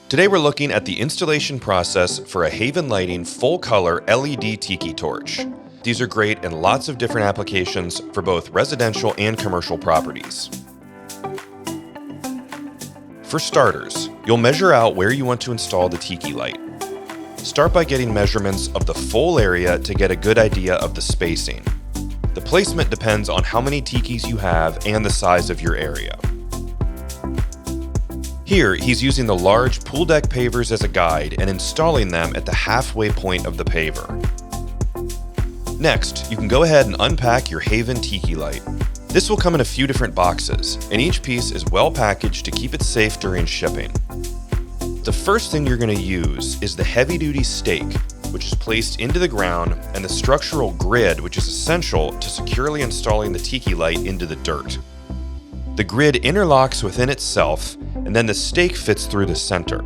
Today we're looking at the installation process for a Haven Lighting full-color LED Tiki Torch. These are great in lots of different applications for both residential and commercial properties. For starters, you'll measure out where you want to install the Tiki light. Start by getting measurements of the full area to get a good idea of the spacing. The placement depends on how many Tikis you have and the size of your area. Here, he's using the large pool deck pavers as a guide and installing them at the halfway point of the paver. Next, you can go ahead and unpack your Haven Tiki light. This will come in a few different boxes, and each piece is well packaged to keep it safe during shipping. The first thing you're going to use is the heavy-duty stake, which is placed into the ground, and the structural grid, which is essential to securely installing the Tiki light into the dirt. The grid interlocks within itself, and then the stake fits through the center.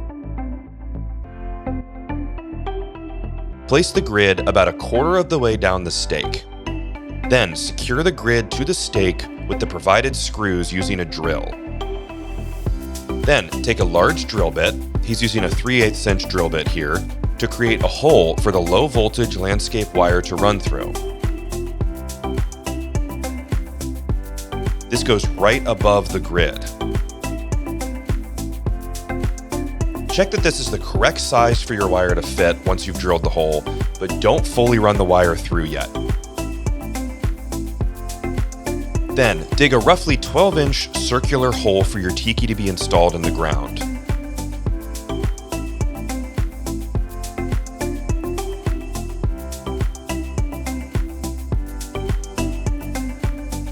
Place the grid about a quarter of the way down the stake. Then secure the grid to the stake with the provided screws using a drill. Then take a large drill bit, he's using a 3/8 inch drill bit here, to create a hole for the low voltage landscape wire to run through. This goes right above the grid. Check that this is the correct size for your wire to fit once you've drilled the hole, but don't fully run the wire through yet. Then, dig a roughly 12-inch circular hole for your Tiki to be installed in the ground.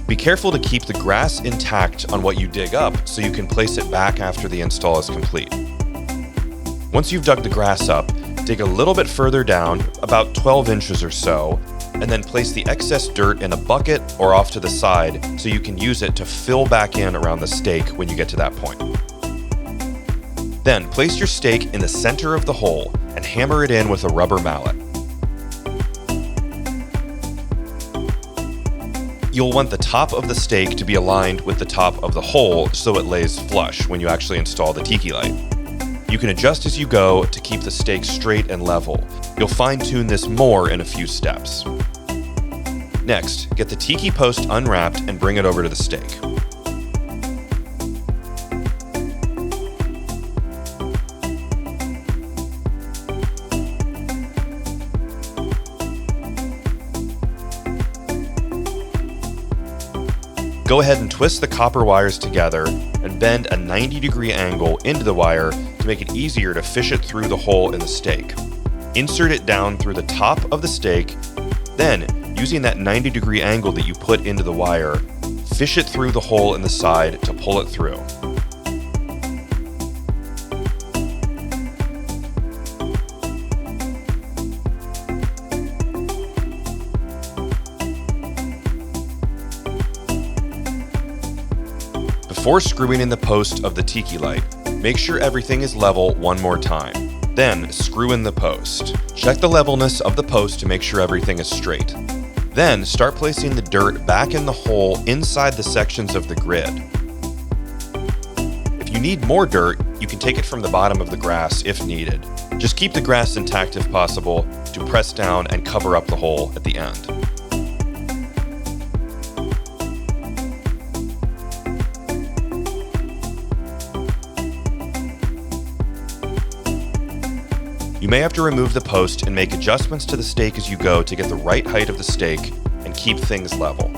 Be careful to keep the grass intact on what you dig up so you can place it back after the install is complete. Once you've dug the grass up, dig a little bit further down, about 12 inches or so, and then place the excess dirt in a bucket or off to the side so you can use it to fill back in around the stake when you get to that point. Then place your stake in the center of the hole and hammer it in with a rubber mallet. You'll want the top of the stake to be aligned with the top of the hole so it lays flush when you actually install the Tiki light. You can adjust as you go to keep the stake straight and level. You'll fine-tune this more in a few steps. Next, get the Tiki post unwrapped and bring it over to the stake. Go ahead and twist the copper wires together and bend a 90-degree angle into the wire to make it easier to fish it through the hole in the stake. Insert it down through the top of the stake, then, using that 90-degree angle that you put into the wire, fish it through the hole in the side to pull it through. Before screwing in the post of the Tiki light, make sure everything is level one more time. Then, screw in the post. Check the levelness of the post to make sure everything is straight. Then, start placing the dirt back in the hole inside the sections of the grid. If you need more dirt, you can take it from the bottom of the grass if needed. Just keep the grass intact if possible to press down and cover up the hole at the end. You may have to remove the post and make adjustments to the stake as you go to get the right height of the stake and keep things level.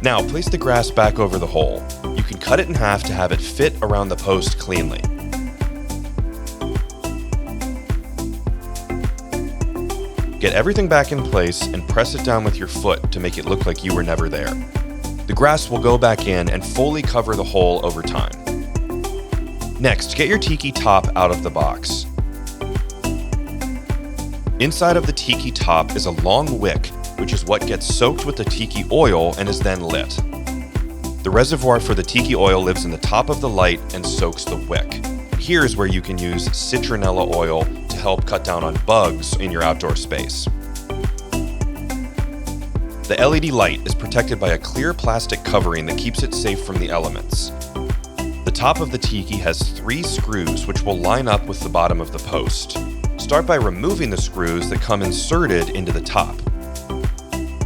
Now place the grass back over the hole. You can cut it in half to have it fit around the post cleanly. Get everything back in place and press it down with your foot to make it look like you were never there. The grass will go back in and fully cover the hole over time. Next, get your Tiki top out of the box. Inside of the Tiki top is a long wick, which is what gets soaked with the Tiki oil and is then lit. The reservoir for the Tiki oil lives in the top of the light and soaks the wick. Here's where you can use citronella oil to help cut down on bugs in your outdoor space. The LED light is protected by a clear plastic covering that keeps it safe from the elements. The top of the Tiki has 3 screws which will line up with the bottom of the post. Start by removing the screws that come inserted into the top.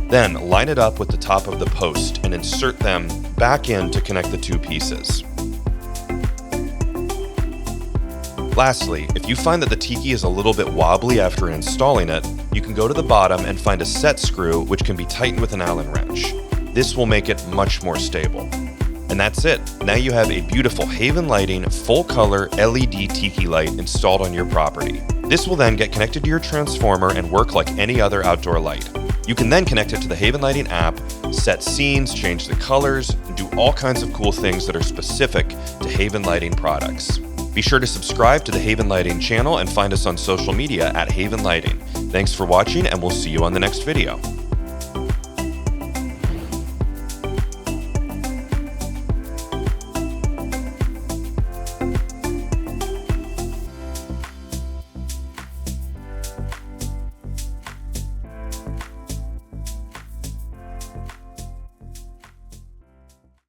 Then line it up with the top of the post and insert them back in to connect the 2 pieces. Lastly, if you find that the Tiki is a little bit wobbly after installing it, you can go to the bottom and find a set screw which can be tightened with an Allen wrench. This will make it much more stable. And that's it. Now you have a beautiful Haven Lighting full color LED Tiki light installed on your property. This will then get connected to your transformer and work like any other outdoor light. You can then connect it to the Haven Lighting app, set scenes, change the colors, and do all kinds of cool things that are specific to Haven Lighting products. Be sure to subscribe to the Haven Lighting channel and find us on social media at Haven Lighting. Thanks for watching, and we'll see you on the next video.